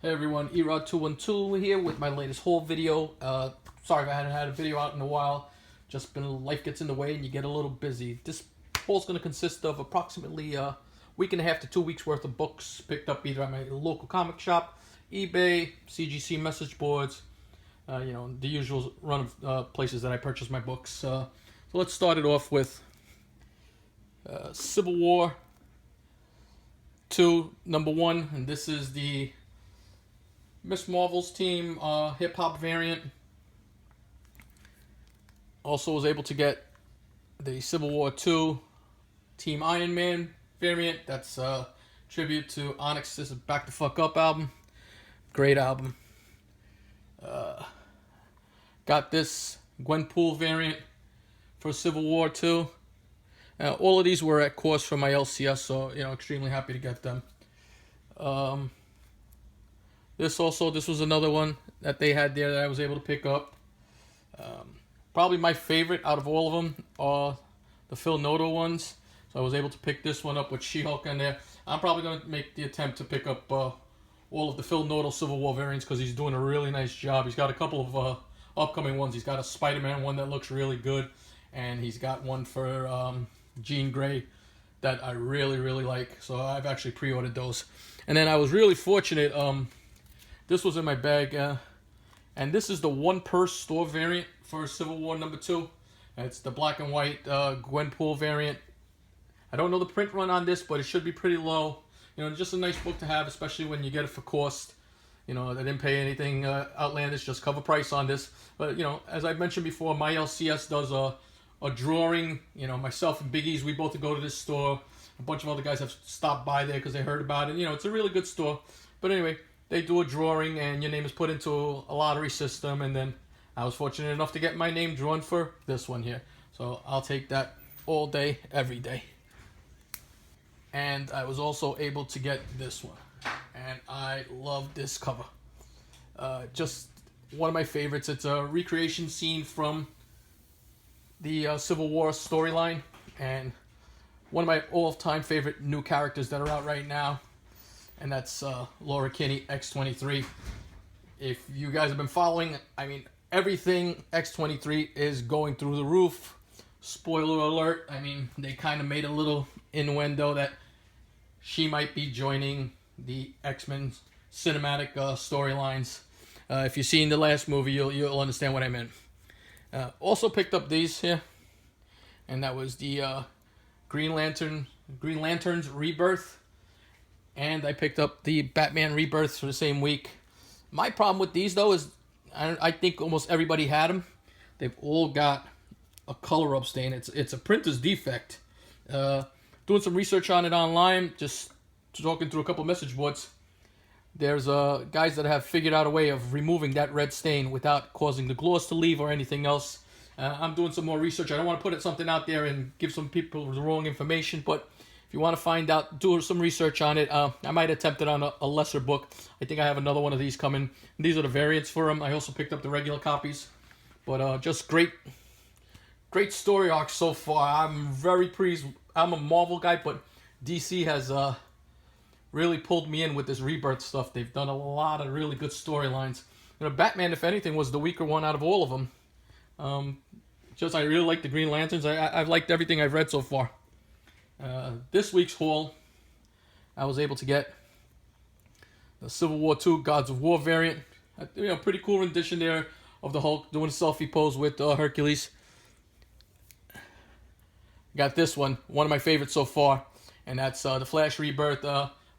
Hey everyone, Erod212 here with my latest haul video. Sorry if I hadn't had a video out in a while. Just been, life gets in the way and you get a little busy. This haul is going to consist of approximately a week and a half to 2 weeks worth of books picked up either at my local comic shop, eBay, CGC message boards, the usual run of places that I purchase my books. So let's start it off with Civil War 2, number 1, and this is the Miss Marvel's team hip-hop variant. Also was able to get the Civil War 2 Team Iron Man variant. That's a tribute to Onyx's Back the Fuck Up album. Great album. Got this Gwenpool variant for Civil War 2. All of these were at cost for my LCS, so extremely happy to get them. This was another one that they had there that I was able to pick up. Probably my favorite out of all of them are the Phil Noto ones. So I was able to pick this one up with She-Hulk in there. I'm probably going to make the attempt to pick up all of the Phil Noto Civil War variants because he's doing a really nice job. He's got a couple of upcoming ones. He's got a Spider-Man one that looks really good. And he's got one for Jean Grey that I really, really like. So I've actually pre-ordered those. And then I was really fortunate. This was in my bag, and this is the one per store variant for Civil War number 2. It's the black and white Gwenpool variant. I don't know the print run on this, but it should be pretty low. Just a nice book to have, especially when you get it for cost. I didn't pay anything outlandish, just cover price on this. But as I mentioned before, my LCS does a drawing. Myself and Biggies, we both go to this store. A bunch of other guys have stopped by there because they heard about it. It's a really good store. But anyway, they do a drawing and your name is put into a lottery system, and then I was fortunate enough to get my name drawn for this one here. So I'll take that all day, every day. And I was also able to get this one. And I love this cover. Just one of my favorites. It's a recreation scene from the Civil War storyline. And one of my all-time favorite new characters that are out right now. And that's Laura Kinney, X-23. If you guys have been following, everything X-23 is going through the roof. Spoiler alert, they kind of made a little innuendo that she might be joining the X-Men cinematic storylines. If you've seen the last movie, you'll understand what I meant. Also picked up these here, and that was the Green Lantern's Rebirth. And I picked up the Batman Rebirth for the same week. My problem with these, though, is I think almost everybody had them. They've all got a color up stain. It's a printer's defect. Doing some research on it online, just talking through a couple message boards. There's guys that have figured out a way of removing that red stain without causing the gloss to leave or anything else. I'm doing some more research. I don't want to put something out there and give some people the wrong information, but if you want to find out, do some research on it. I might attempt it on a lesser book. I think I have another one of these coming. These are the variants for them. I also picked up the regular copies. But just great story arcs so far. I'm very pleased. I'm a Marvel guy, but DC has really pulled me in with this Rebirth stuff. They've done a lot of really good storylines. Batman, if anything, was the weaker one out of all of them. I really like the Green Lanterns. I've liked everything I've read so far. This week's haul, I was able to get the Civil War 2 Gods of War variant. Pretty cool rendition there of the Hulk doing a selfie pose with Hercules. Got this one of my favorites so far, and that's the Flash Rebirth.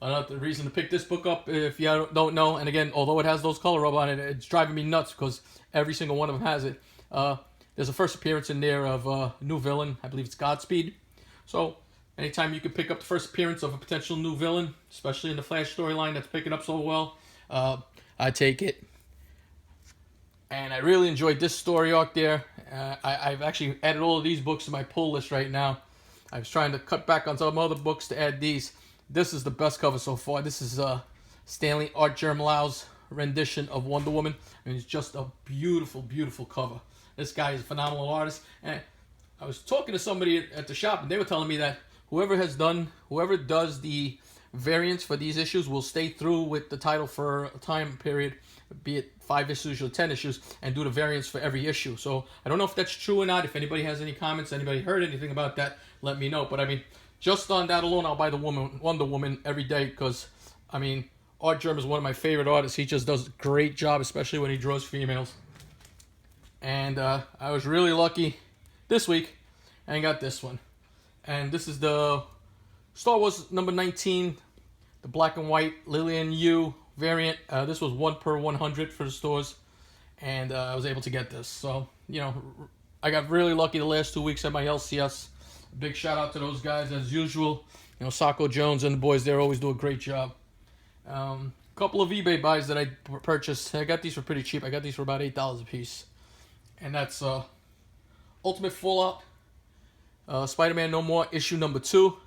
Another reason to pick this book up, if you don't know, and again, although it has those color rub on it, it's driving me nuts because every single one of them has it. There's a first appearance in there of a new villain. I believe it's Godspeed. So anytime you can pick up the first appearance of a potential new villain, especially in the Flash storyline that's picking up so well, I take it. And I really enjoyed this story arc there. I've actually added all of these books to my pull list right now. I was trying to cut back on some other books to add these. This is the best cover so far. This is Stanley Art Germlau's rendition of Wonder Woman. It's just a beautiful, beautiful cover. This guy is a phenomenal artist. And I was talking to somebody at the shop, and they were telling me that whoever does the variants for these issues will stay through with the title for a time period, be it 5 issues or 10 issues, and do the variants for every issue. So I don't know if that's true or not. If anybody has any comments, anybody heard anything about that, let me know. But I mean, just on that alone, I'll buy the Wonder Woman every day, because I mean, Art Germ is one of my favorite artists. He just does a great job, especially when he draws females. And I was really lucky this week and got this one. And this is the Star Wars number 19, the black and white Lillian Yu variant. This was 1 per 100 for the stores, and I was able to get this. So, you know, I got really lucky the last 2 weeks at my LCS. Big shout out to those guys as usual. You know, Sacco Jones and the boys there always do a great job. Couple of eBay buys that I purchased. I got these for pretty cheap. I got these for about $8 a piece. And that's Ultimate Fallout, Spider-Man No More, issue number 2.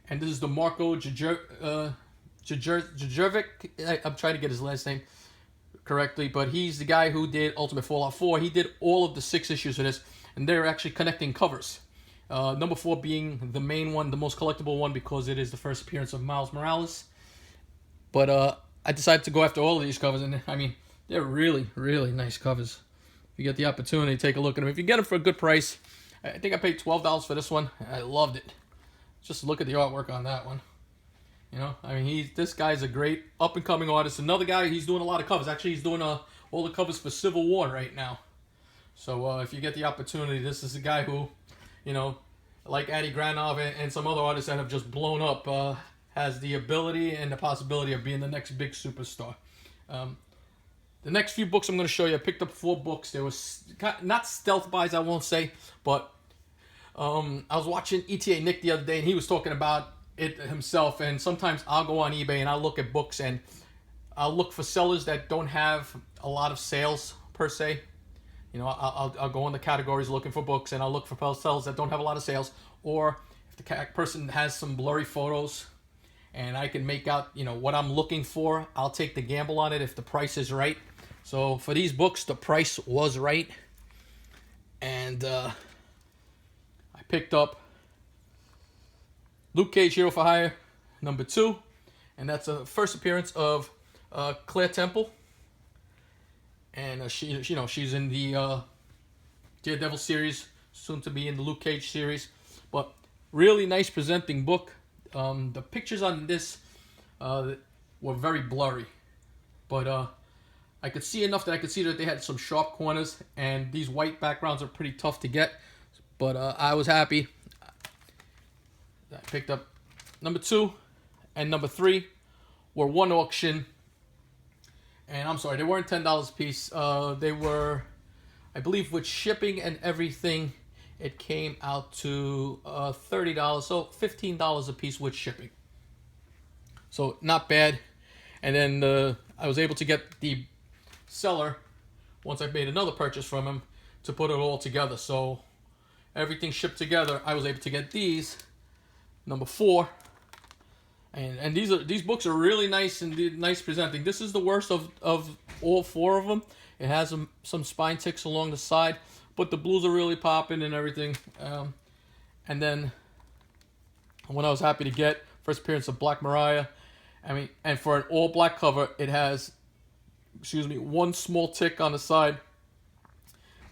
And this is the Marko Djurjevic. I'm trying to get his last name correctly, but he's the guy who did Ultimate Fallout 4. He did all of the 6 issues of this, and they're actually connecting covers. Number 4 being the main one, the most collectible one, because it is the first appearance of Miles Morales. But I decided to go after all of these covers, and I mean, they're really, really nice covers. If you get the opportunity, take a look at them. If you get them for a good price, I think I paid $12 for this one. I loved it. Just look at the artwork on that one. You know, I mean, this guy's a great up-and-coming artist. Another guy, he's doing a lot of covers. Actually, he's doing all the covers for Civil War right now. So if you get the opportunity, this is a guy who, you know, like Adi Granov and some other artists that have just blown up, has the ability and the possibility of being the next big superstar. The next few books I'm going to show you, I picked up 4 books. There was not stealth buys, I won't say, but I was watching ETA Nick the other day, and he was talking about it himself. And sometimes I'll go on eBay and I'll look at books, and I'll look for sellers that don't have a lot of sales per se. You know, I'll go in the categories looking for books, and I'll look for sellers that don't have a lot of sales, or if the person has some blurry photos and I can make out, you know, what I'm looking for, I'll take the gamble on it if the price is right. So for these books, the price was right, and I picked up Luke Cage Hero for Hire number 2, and that's a first appearance of Claire Temple, and she's in the Daredevil series, soon to be in the Luke Cage series. But really nice presenting book. The pictures on this were very blurry, but I could see enough that I could see that they had some sharp corners, and these white backgrounds are pretty tough to get. But I was happy. I picked up number 2 and number 3 were one auction, and I'm sorry, they weren't $10 a piece. They were, I believe, with shipping and everything, it came out to $30, so $15 a piece with shipping. So not bad. And then I was able to get the seller, once I made another purchase from him, to put it all together. So everything shipped together, I was able to get these, number 4. And these books are really nice and nice presenting. This is the worst of all 4 of them. It has some spine ticks along the side, but the blues are really popping and everything. And then when I was happy to get first appearance of Black Mariah, I mean, and for an all black cover, it has, one small tick on the side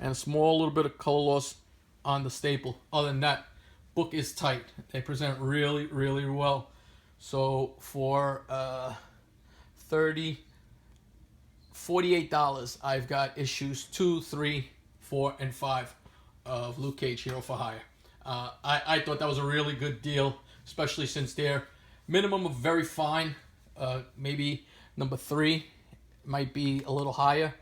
and a small little bit of color loss on the staple. Other than that, book is tight. They present really, really well. So for $48, I've got issues 2, 3, 4, and 5 of Luke Cage Hero for Hire. I thought that was a really good deal, especially since their minimum of very fine, maybe number 3 might be a little higher,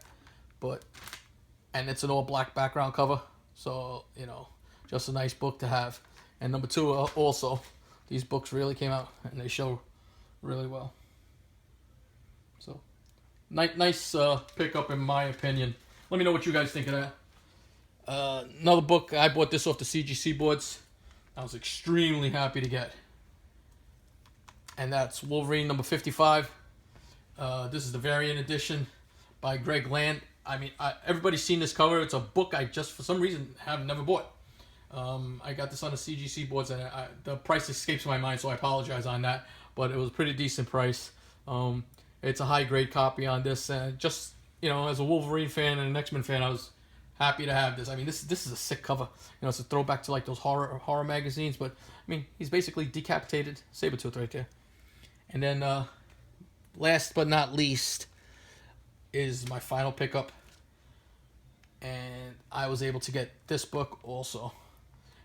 and it's an all black background cover, so you know, just a nice book to have. And number 2 also, these books really came out and they show really well. So nice pickup in my opinion. Let me know what you guys think of that. Another book, I bought this off the CGC boards. I was extremely happy to get. And that's Wolverine number 55. This is the variant edition by Greg Land. I mean, everybody's seen this cover. It's a book I just, for some reason, have never bought. I got this on the CGC boards, and the price escapes my mind, so I apologize on that. but it was a pretty decent price. It's a high grade copy on this, and just, you know, as a Wolverine fan and an X-Men fan, I was happy to have this. I mean, this is a sick cover. You know, it's a throwback to like those horror magazines, but I mean, he's basically decapitated Sabretooth right there. And then last but not least is my final pickup, and I was able to get this book also,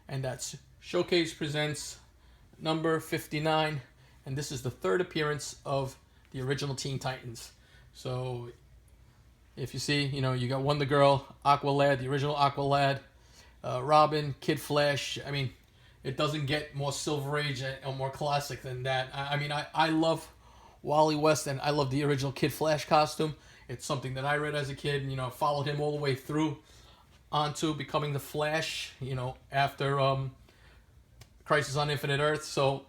and that's Showcase Presents number 59, and this is the third appearance of the original Teen Titans. So if you see, you know, you got Wonder Girl, Aqualad, the original Aqualad, Robin, Kid Flash. I mean, it doesn't get more Silver Age or more classic than that. I mean, I love Wally West, and I love the original Kid Flash costume. It's something that I read as a kid, and, you know, followed him all the way through onto becoming the Flash, you know, after Crisis on Infinite Earth. So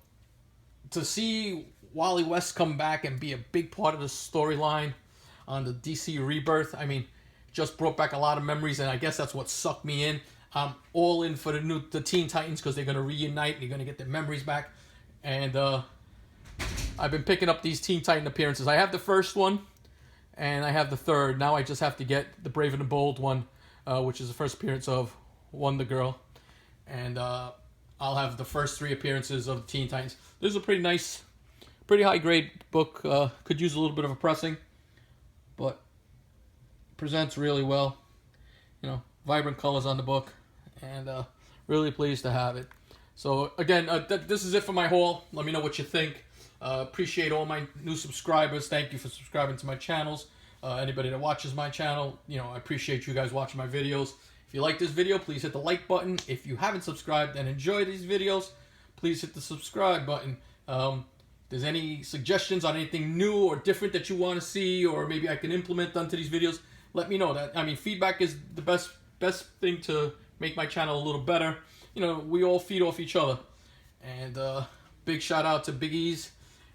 to see Wally West come back and be a big part of the storyline on the DC Rebirth, I mean, just brought back a lot of memories, and I guess that's what sucked me in. I'm all in for the Teen Titans because they're going to reunite and they're going to get their memories back. And I've been picking up these Teen Titan appearances. I have the first one, and I have the third. Now I just have to get the Brave and the Bold one, which is the first appearance of Wonder Girl. And I'll have the first three appearances of the Teen Titans. This is a pretty nice, pretty high grade book. Could use a little bit of a pressing, but presents really well. You know, vibrant colors on the book, and really pleased to have it. So again, this is it for my haul. Let me know what you think. Appreciate all my new subscribers. Thank you for subscribing to my channels. Anybody that watches my channel, you know, I appreciate you guys watching my videos. If you like this video, please hit the like button. If you haven't subscribed and enjoy these videos, please hit the subscribe button. If there's any suggestions on anything new or different that you want to see, or maybe I can implement onto these videos, let me know. That, I mean, feedback is the best thing to make my channel a little better. You know, we all feed off each other. And big shout out to Big E's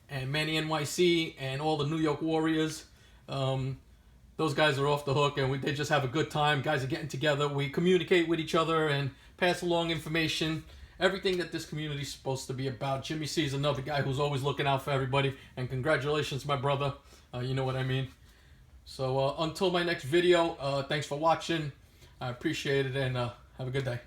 and Manny NYC and all the New York Warriors. Those guys are off the hook, and they just have a good time. Guys are getting together. We communicate with each other and pass along information. Everything that this community is supposed to be about. Jimmy C is another guy who's always looking out for everybody. And congratulations, my brother. You know what I mean. So until my next video, thanks for watching. I appreciate it, and have a good day.